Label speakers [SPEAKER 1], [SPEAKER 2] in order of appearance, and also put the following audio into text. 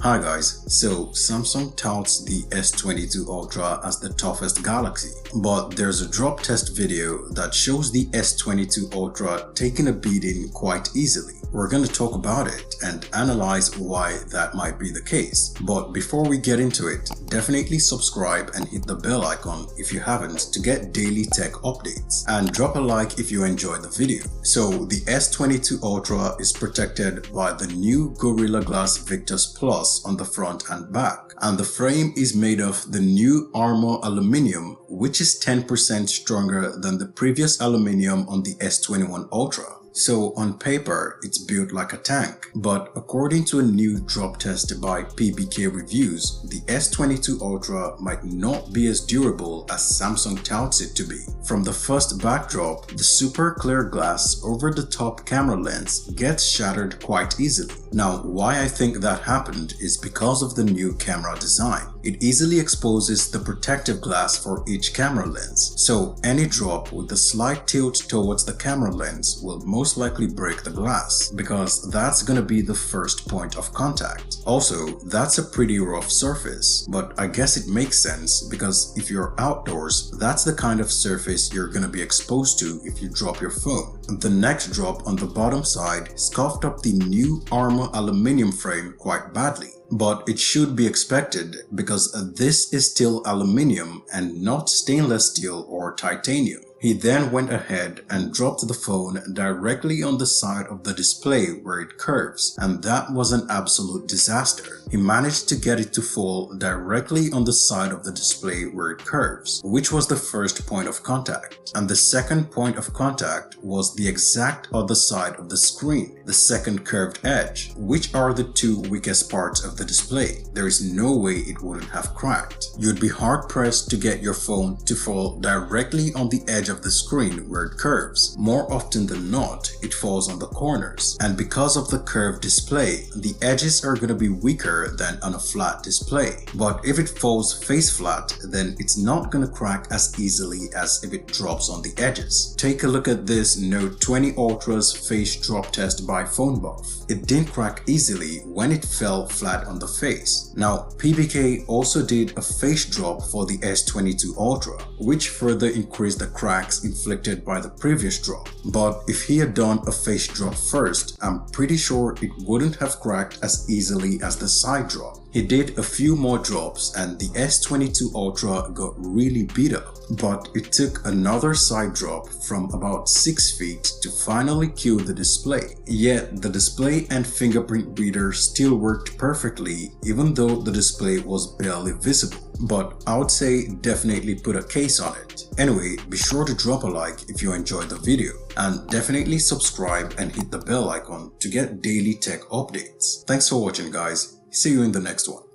[SPEAKER 1] Hi guys, so Samsung touts the S22 Ultra as the toughest Galaxy, but there's a drop test video that shows the S22 Ultra taking a beating quite easily. We're going to talk about it and analyze why that might be the case. But before we get into it, definitely subscribe and hit the bell icon if you haven't to get daily tech updates, and drop a like if you enjoyed the video. So the S22 Ultra is protected by the new Gorilla Glass Victus Plus on the front and back, and the frame is made of the new Armor aluminum, which is 10% stronger than the previous aluminum on the S21 Ultra. So on paper, it's built like a tank, but according to a new drop test by PBK Reviews, the S22 Ultra might not be as durable as Samsung touts it to be. From the first backdrop, the super clear glass over the top camera lens gets shattered quite easily. Now, why I think that happened is because of the new camera design. It easily exposes the protective glass for each camera lens, so any drop with a slight tilt towards the camera lens will most likely break the glass, because that's gonna be the first point of contact. Also, that's a pretty rough surface, but I guess it makes sense because if you're outdoors, that's the kind of surface you're gonna be exposed to if you drop your phone. The next drop on the bottom side scuffed up the new Armor aluminum frame quite badly. But it should be expected because this is still aluminum and not stainless steel or titanium. He then went ahead and dropped the phone directly on the side of the display where it curves, and that was an absolute disaster. He managed to get it to fall directly on the side of the display where it curves, which was the first point of contact. And the second point of contact was the exact other side of the screen, the second curved edge, which are the two weakest parts of the display. There is no way it wouldn't have cracked. You'd be hard pressed to get your phone to fall directly on the edge of the screen where it curves. More often than not, it falls on the corners, and because of the curved display, the edges are going to be weaker than on a flat display. But if it falls face flat, then it's not going to crack as easily as if it drops on the edges. Take a look at this Note 20 Ultra's face drop test by PhoneBuff. It didn't crack easily when it fell flat on the face. Now, PBK also did a face drop for the S22 Ultra, which further increased the cracks inflicted by the previous drop. But if he had done a face drop first, I'm pretty sure it wouldn't have cracked as easily as the side drop. He did a few more drops and the S22 Ultra got really beat up, but it took another side drop from about 6 feet to finally kill the display. Yet the display and fingerprint reader still worked perfectly even though the display was barely visible. But I would say definitely put a case on it. Anyway, be sure to drop a like if you enjoyed the video, and definitely subscribe and hit the bell icon to get daily tech updates. Thanks for watching guys. See you in the next one.